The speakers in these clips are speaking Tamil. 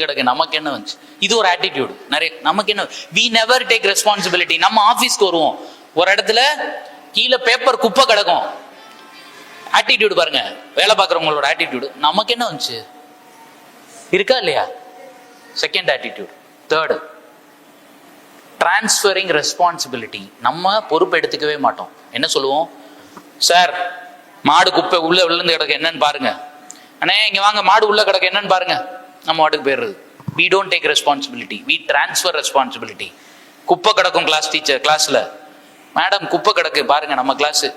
கிடக்கு, நமக்கு என்ன வந்துச்சு, இது ஒரு ஆட்டிடியூடு. நிறைய நமக்கு என்ன, we never take responsibility. நம்ம ஆபீஸ்க்கு வருவோம், ஒரு இடத்துல கீழே பேப்பர் குப்பை கிடக்கும், ஆட்டிடியூடு பாருங்க, வேலை பார்க்குறவங்களோட ஆட்டிடியூடு. நமக்கு என்ன வந்துச்சு, இருக்கா இல்லையா? Second attitude. Third, transferring responsibility. நம்ம பொறுப்பு எடுத்துக்கவே மாட்டோம். என்ன சொல்லுவோம், சார் மாடு குப்பை உள்ள விழுந்து கிடக்கு என்னன்னு பாருங்க, அண்ணே இங்க வாங்க மாடு உள்ள கிடக்கு என்னன்னு பாருங்க, நம்ம வாட்டுக்கு போயிடுறது. we don't take responsibility, we transfer responsibility. குப்பை கிடக்கும் கிளாஸ்ல, மேடம் குப்பை கிடக்கு பாருங்க நம்ம கிளாஸ்.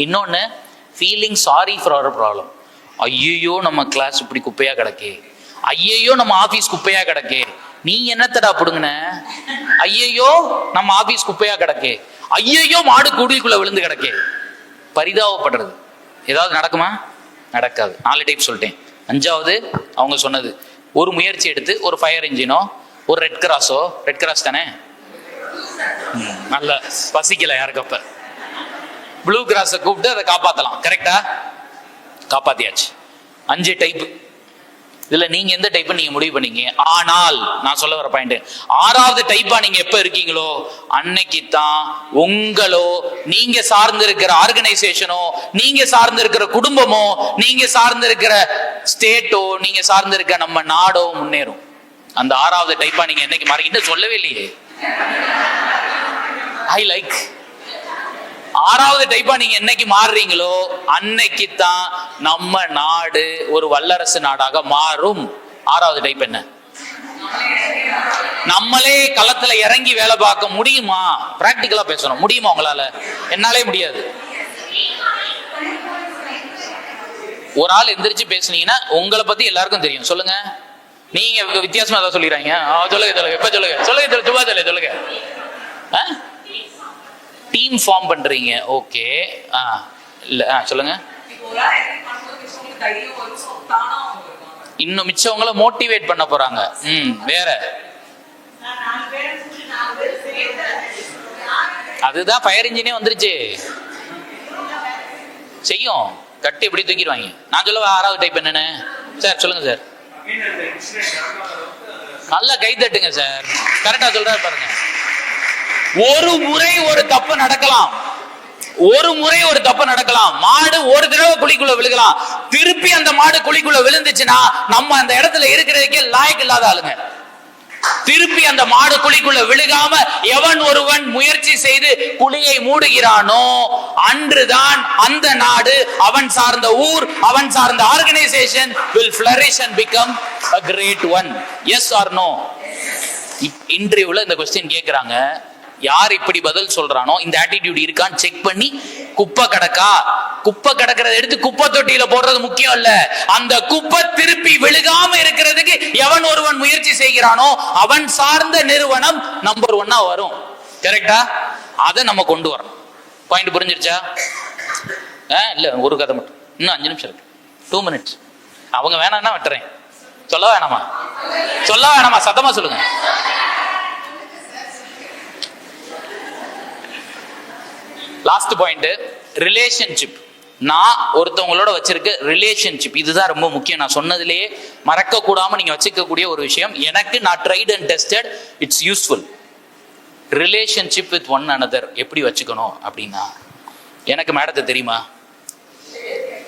இன்னொன்னு, feeling sorry for our problem. ஐயோ நம்ம கிளாஸ் இப்படி குப்பையா கிடக்கே, ஐயோ நம்ம ஆபீஸ் குப்பையா கிடக்கே, நீ என்னத்தடா புடுங்கின, ஐயோ நம்ம ஆபீஸ் குப்பையா கிடக்கே, ஐயோ மாடு குடிக்குள்ள விழுந்து கிடக்கே. பரிதாபப்படுறது. ஏதாவது நடக்குமா? நடக்காது. 4 டைப் சொல்லிட்டேன். 5வது அவங்க சொன்னது, ஒரு முயற்சி எடுத்து ஒரு ஃபயர் இன்ஜினோ ஒரு ரெட் கிராஸோ, ரெட் கிராஸ் தானே, நல்ல பசிக்கல யாருக்கு, அப்ப ப்ளூ கிராஸை கூப்பிட்டு அதை காப்பாத்தலாம். கரெக்டா? காப்பாத்தியாச்சு. 5 டைப். இதுல நீங்க எந்த டைப் நீங்க முடிவு பண்ணீங்க. ஆனால் நான் சொல்ல வர பாயிண்ட், 6வது டைப்பா நீங்க எப்ப இருக்கீங்களோ அன்னைக்கு தான் உங்களோ, நீங்க சார்ந்து இருக்கிற ஆர்கனைசேஷனோ, நீங்க சார்ந்து இருக்கிற குடும்பமோ, நீங்க சார்ந்து இருக்கிற ஸ்டேட்டோ, நீங்க சார்ந்து இருக்க நம்ம நாடோ முன்னேறும். அந்த 6வது டைப்பா நீங்க என்னைக்கு மாறிக்கிட்டு சொல்லவே இல்லையே. ஐ லைக் 6வது டைப்பா நீங்க என்னைக்கு மாறுறீங்களோ அன்னைக்கு தான் நம்ம நாடு ஒரு வல்லரசு நாடாக மாறும். 6வது டைப் என்ன? நம்மளே களத்துல இறங்கி வேலை பார்க்க முடியுமா? பிராக்டிக்கலா பேசணும். முடியுமா உங்களால? என்னாலே முடியாது. ஒரு ஆள் எந்திரிச்சு பேசுனீங்கன்னா உங்களை பத்தி எல்லாருக்கும் தெரியும். சொல்லுங்க. நீங்க வித்தியாசமா ஏதாவது சொல்லிடுறாங்க. சொல்லுங்க எப்ப சொல்லுங்க சொல்லுங்க. டீம் ஃபார்ம் பண்றீங்க, ஓகே. இல்ல சொல்லுங்க. இன்னும் மிச்சவங்கள மோட்டிவேட் பண்ண போறாங்க. வேற அதுதான் ஃபயர் இன்ஜினே வந்துருச்சு, செய்யும். கட்டி எப்படி தூக்கிடுவாங்க. நான் சொல்ல 6வது டைப் என்னன்னு சார் சொல்லுங்க சார். நல்லா கை தட்டுங்க சார். கரெக்டா சொல்றாரு பாருங்க. ஒரு முறை ஒரு தப்பு நடக்கலாம், ஒரு முறை ஒரு தப்பு நடக்கலாம். மாடு ஒரு தடவை குழிக்குள்ள விழுகலாம். திருப்பி அந்த மாடு குழிக்குள்ள விழுந்துச்சுன்னா நம்ம அந்த இடத்துல இருக்கிறதுக்கே லாயக்கு இல்லாத ஆளுங்க. திருப்பி அந்த மாடு குழிக்குள்ள விழுகாம எவன் ஒருவன் முயற்சி செய்து குழியை மூடுகிறானோ அன்றுதான் அந்த நாடு, அவன் சார்ந்த ஊர், அவன் சார்ந்த organisation will flourish and become a great one. Yes or no? இன்டர்வியூல இந்த क्वेश्चन கேக்குறாங்க. யார் இப்படி பதில் சொல்றானோ, இந்த ஆட்டிடியூட் இருக்கான்னு செக் பண்ணி, குப்பை கிடக்கா, குப்பை கிடக்கிறத எடுத்து குப்பை தொட்டியில போடுறது முக்கியம் இல்ல, அந்த குப்பை திருப்பி விழுகாம இருக்கிறதுக்கு எவன் ஒருவன் முயற்சி செய்கிறானோ அவன் சார்ந்த நிறுவனம் நம்பர் 1 வரும். கரெக்டா? அதை நம்ம கொண்டு வரணும். பாயிண்ட் புரிஞ்சிருச்சா? இல்ல ஒரு கதை மட்டும், இன்னும் 5 நிமிஷம் இருக்கு, 2 minutes. அவங்க வேணாம்னா விட்டுறேன். சொல்ல வேணாமா? சொல்ல வேணாமா? சத்தமா சொல்லுங்க. Last point, relationship. நான் ஒருத்தவங்களோட வச்சிருக்க ரிலேஷன்ஷிப், இதுதான் ரொம்ப முக்கியம். நான் சொன்னதுலேயே மறக்க கூடாம நீங்க வச்சுக்கக்கூடிய ஒரு விஷயம். எனக்கு நான் tried and tested, it's useful. Relationship with one another எப்படி வச்சுக்கணும் அப்படின்னா, எனக்கு மேடத்தை தெரியுமா?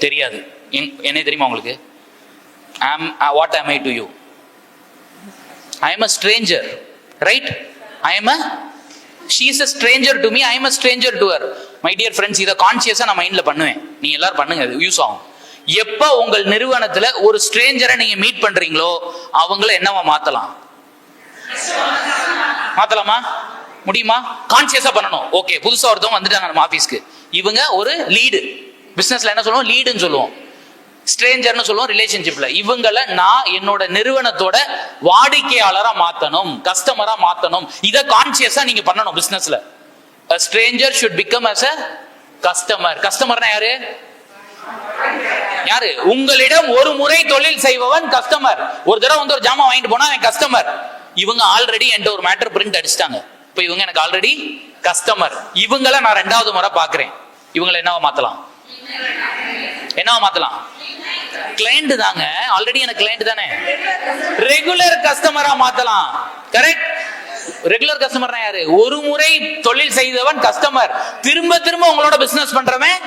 தெரியாது. என்ன தெரியுமா உங்களுக்கு? What am I to you? I am a stranger, right? She is a stranger to me, I am a stranger to her. My dear friends, இதை கான்சியஸா நான் மைண்ட்ல பண்ணுவேன். நீங்க எல்லாரும் பண்ணுங்க, அது யூஸ் ஆகும். எப்ப உங்கள் நிறுவனத்துல ஒரு ஸ்ட்ரேஞ்சரை நீங்க மீட் பண்றீங்களோ அவங்கள என்னவா மாத்தலாம்? மாத்தலாமா? முடியுமா? கான்சியஸா பண்ணணும். ஓகே, புதுசா ஒருத்தவங்க வந்துட்டாங்க நம்ம ஆபீஸ்க்கு, இவங்க ஒரு லீடு. பிசினஸ்ல என்ன சொல்லுவோம்? லீடுன்னு சொல்லுவோம். ஸ்ட்ரேஞ்சர்னு சொல்லுவோம் ரிலேஷன்ஷிப்ல. இவங்களை நான் என்னோட நிறுவனத்தோட வாடிக்கையாளரா மாத்தணும், கஸ்டமரா மாத்தணும். இத கான்சியஸா நீங்க பண்ணணும் பிசினஸ்ல. A stranger should become as a customer. கஸ்டமர்னா யாரு? யாரு? உங்களிடம் ஒரு முறை தொழில் செய்பவன் கஸ்டமர். ஒரு தடவை வந்து ஒரு ஜாமான் வாங்கிட்டு போனா அவன் கஸ்டமர். இவங்க ஆல்ரெடி என்கிட்ட ஒரு மேட்டர் பிரிண்ட் அடிச்சிட்டாங்க, இப்ப இவங்க எனக்கு ஆல்ரெடி கஸ்டமர். இவங்களை நான் 2வது முறை பாக்குறேன். இவங்களை என்னவா மாத்தலாம்? என்னவா மாத்தலாம்? கிளைண்ட் தாங்க, ஆல்ரெடி எனக்கு கிளைண்ட் தானே. ரெகுலர் கஸ்டமரா மாத்தலாம். கரெக்ட். ரெகுலர் கஸ்டமர் யாரு? ஒரு முறை தொழில் செய்தவன் கஸ்டமர், திரும்ப திரும்ப உங்களோட பிசினஸ் பண்றவன்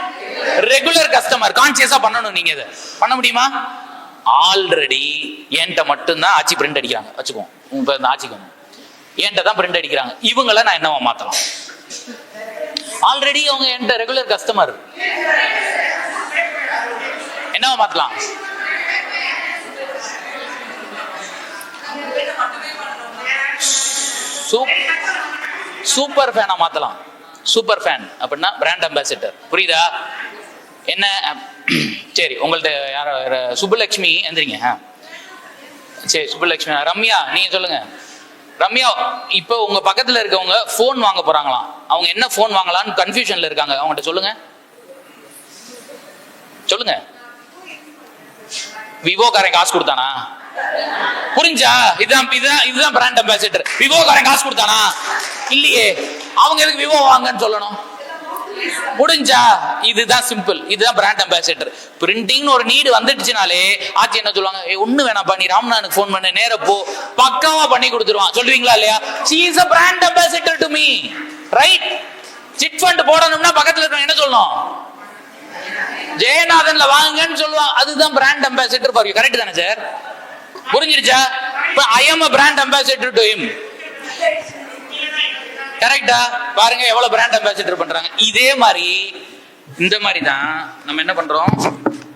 ரெகுலர் கஸ்டமர். கான்சியஸா பண்ணணும். நீங்க இதை பண்ண முடியுமா? ஆல்ரெடி என்கிட்ட மட்டும்தான் ஆட்சி பிரிண்ட் அடிக்கிறாங்க வச்சுக்கோம். இப்ப இந்த ஆட்சிக்கு என்கிட்ட தான் பிரிண்ட் அடிக்கிறாங்க. இவங்கள நான் என்னவா மாத்தலாம்? ஆல்ரெடி அவங்க என்கிட்ட ரெகுலர் கஸ்டமர், என்னவா மாத்தலாம்? சூப்பர் ஃபேனா மாத்தலாம். சூப்பர் ஃபேன் அப்படின்னா பிராண்ட் அம்பாசிடர். புரியுதா? என்ன? சரி, உங்கள்ட்ட யாரோ சுப்புலட்சுமி எந்திரிங்க. சரி, சுப்புலட்சுமி. ரம்யா, நீங்க சொல்லுங்க. ரம்யா, இப்போ உங்க பக்கத்துல இருக்கவங்க போன் வாங்க போறாங்களாம். அவங்க என்ன போன் வாங்கலாம்னு கன்ஃபியூஷன்ல இருக்காங்க. அவங்ககிட்ட சொல்லுங்க. சொல்லுங்க. விவோ காரன் காசு கொடுத்தானா? புரிஞ்சா? இதுதான் பிராண்ட் அம்பாசிடர். விவோ காரன் காசு கொடுத்தானா? இல்லையே. அவங்க எதுக்கு விவோ வாங்கன்னு சொல்லணும்? முடிஞ்சா? இதுதான் சிம்பிள். இதுதான் பிராண்ட் அம்பாசிடர். பிரிண்டிங் ஒரு நீடு வந்துடுச்சுனாலே ஆட்சி என்ன சொல்லுவாங்க? ஒண்ணு வேணாப்பா, நீ ராம்நானுக்கு போன் பண்ண, நேர போ, பக்காவா பண்ணி கொடுத்துருவான். சொல்லுவீங்களா இல்லையா? she is a brand ambassador to me, right? Chit fund போடணும்னா பக்கத்துல இருக்க என்ன சொல்லணும்? ஜெயநாதன்ல வாங்குங்கன்னு சொல்லுவான். அதுதான் brand ambassador for you. Correct தானே சார்? புரிஞ்சிருச்சா? I am a brand ambassador to him. கரெக்டா? பாருங்க எவ்வளவு பிராண்ட் அம்பாசிடர் பண்றாங்க. இதே மாதிரி இந்த மாதிரி தான் நம்ம என்ன பண்றோம்.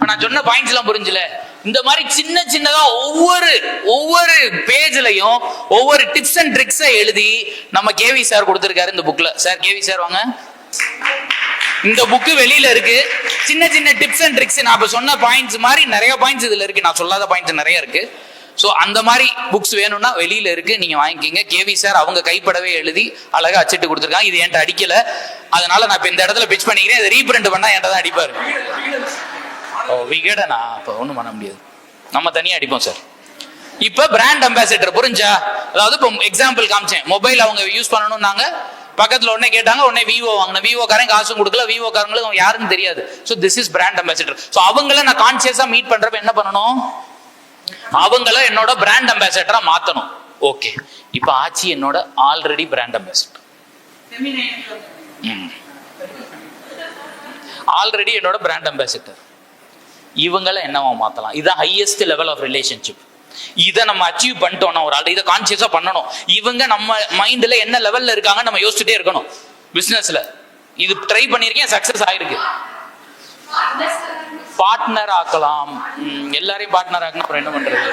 நான் சொன்ன பாயிண்ட்ஸ் எல்லாம் புரிஞ்சல. இந்த மாதிரி சின்ன சின்னதா ஒவ்வொரு பேஜ்லயும் ஒவ்வொரு டிப்ஸ் அண்ட் ட்ரிக்ஸை எழுதி நம்ம கேவி சார் கொடுத்திருக்காரு இந்த புக்ல. சார், கேவி சார் வாங்க. இந்த புக்கு வெளியில இருக்கு. சின்ன சின்ன டிப்ஸ் அண்ட் ட்ரிக்ஸ், நான் இப்ப சொன்ன பாயிண்ட்ஸ் மாதிரி நிறைய பாயிண்ட்ஸ் இதுல இருக்கு. நான் சொல்லாத பாயிண்ட்ஸ் நிறைய இருக்கு. ஸோ அந்த மாதிரி புக்ஸ் வேணும்னா வெளியில இருக்கு, நீங்க வாங்கிக்கிங்க. கேவி சார் அவங்க கைப்படவே எழுதி அழகா அச்சிட்டு கொடுத்துருக்காங்க. இது என்கிட்ட அடிக்கல, அதனால நான் இப்ப இந்த இடத்துல பிச் பண்ணிக்கிறேன். இதை ரீபிரிண்ட் பண்ணா என்கிட்ட தான் அடிப்பாரு. ஓ, விகடனா? அப்ப ஒண்ணும் பண்ண முடியாது, நம்ம தனியா அடிப்போம் சார். இப்ப பிராண்ட் அம்பாசிடர் புரிஞ்சா? அதாவது இப்போ எக்ஸாம்பிள் காமிச்சேன். மொபைல் அவங்க யூஸ் பண்ணணும்னாங்க, பக்கத்துல உடனே கேட்டாங்க, உடனே விவோ வாங்கின. விவோ காரன் காசும் கொடுக்கல, விவோ காரங்களுக்கு யாருன்னு தெரியாது. So this is brand ambassador. So அவங்கள நான் கான்சியஸா மீட் பண்றப்ப என்ன பண்ணணும்? அவங்கள என்னோட பிராண்ட் அம்பாசிடரா மாத்தணும். ஓகே, இப்ப ஆச்சி என்னோட ஆல்ரெடி பிராண்ட் அம்பாசிடர், ஆல்ரெடி என்னோட பிராண்ட் அம்பாசிடர். இவங்கள என்னவா மாத்தலாம்? இதுதான் ஹையஸ்ட் லெவல் ஆஃப் ரிலேஷன்ஷிப். இதை நம்ம அச்சீவ் பண்ணிட்டோம்னா ஒரு ஆள் இதை கான்சியஸா பண்ணணும். இவங்க நம்ம மைண்ட்ல என்ன லெவல்ல இருக்காங்க நம்ம யோசிச்சுட்டே இருக்கணும். பிசினஸ்ல இது ட்ரை பண்ணிருக்கேன், சக்சஸ் ஆயிருக்கு. பார்ட்னர் ஆக்கலாம். எல்லாரையும் பார்ட்னர் ஆக்கணும், அப்புறம் என்ன பண்றது?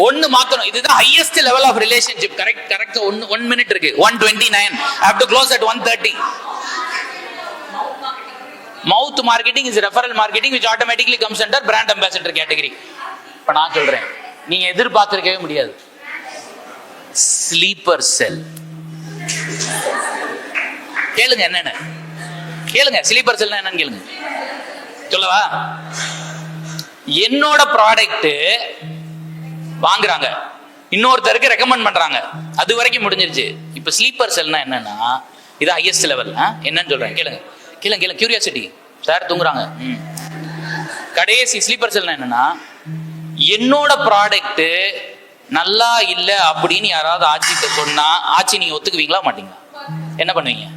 ஒன்னு மாத்தணும். இதுதான் highest level of relationship. Correct. 1 minute இருக்கு. 1:29. I have to close at 1:30. Mouth marketing is referral marketing which automatically comes under brand ambassador category. இப்ப நான் சொல்றேன், நீங்க எதிர்பார்த்திருக்கவே முடியாது. ஸ்லீப்பர் செல் கேளுங்க. என்னன்னு கேளுங்க. ஸ்லீப்பர் செல் என்னன்னு கேளுங்க. சொல்லவா? என்னோட ப்ராடக்ட் வாங்குறாங்க, இன்னொருத்தருக்கு ரெக்கமெண்ட் பண்றாங்க, அது வரைக்கும் முடிஞ்சிருச்சு. இப்ப ஸ்லீப்பர் செல்னா என்னன்னா இது ஹையஸ்ட் லெவல். என்னன்னு சொல்றேன், கேளுங்க. கியூரியாசிட்டி. சார் தூங்குறாங்க. கடைசி ஸ்லீப்பர் செல்னா என்னன்னா, என்னோட ப்ராடக்ட் நல்லா இல்ல அப்படின்னு யாராவது ஆட்சிட்ட சொன்னா, ஆட்சி நீங்க ஒத்துக்குவீங்களா மாட்டீங்களா? என்ன பண்ணுவீங்க?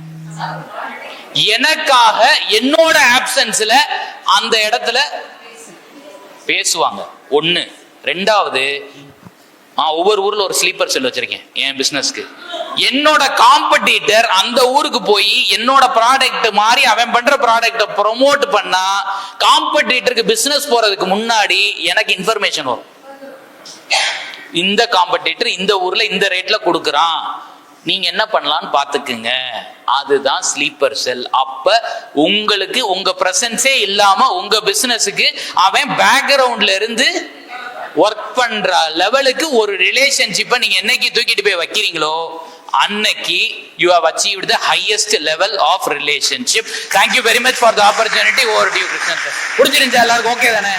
எனக்காக என்னோட ஆப்சன்ஸ்ல அந்த இடத்துல பேசுவாங்க. ஒண்ணு. ரெண்டாவது, ஒவ்வொரு ஊர்ல ஒரு ஸ்லீப்பர் செல் வச்சிருக்கேன் என் பிசினஸ்க்கு. என்னோட காம்படிட்டர் அந்த ஊருக்கு போய் என்னோட ப்ராடக்ட் மாதிரி அவன் பண்ற ப்ராடக்ட ப்ரொமோட் பண்ணா, காம்படிட்டருக்கு பிசினஸ் போறதுக்கு முன்னாடி எனக்கு இன்ஃபர்மேஷன் வரும். இந்த காம்படிட்டர் இந்த ஊர்ல இந்த ரேட்ல கொடுக்குறான், நீங்க என்ன பண்ணலாம்னு பாத்துக்குங்க. அதுதான் ஸ்லீப்பர் செல். அப்ப உங்களுக்கு உங்க பிரசன்ஸே இல்லாம உங்க பிசினஸுக்கு அவன் பேக்ரவுண்ட்ல இருந்து ஒர்க் பண்ற லெவலுக்கு ஒரு ரிலேஷன்ஷிப்பை நீங்க என்னைக்கு தூக்கிட்டு போய் வைக்கிறீங்களோ அன்னைக்கு you have achieved the highest level of relationship. Thank you very much for the opportunity. Over to you, Krishnan sir. புரிஞ்சிருந்தா எல்லாருக்கும் ஓகே தானே?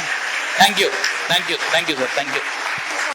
Thank you sir. Thank you.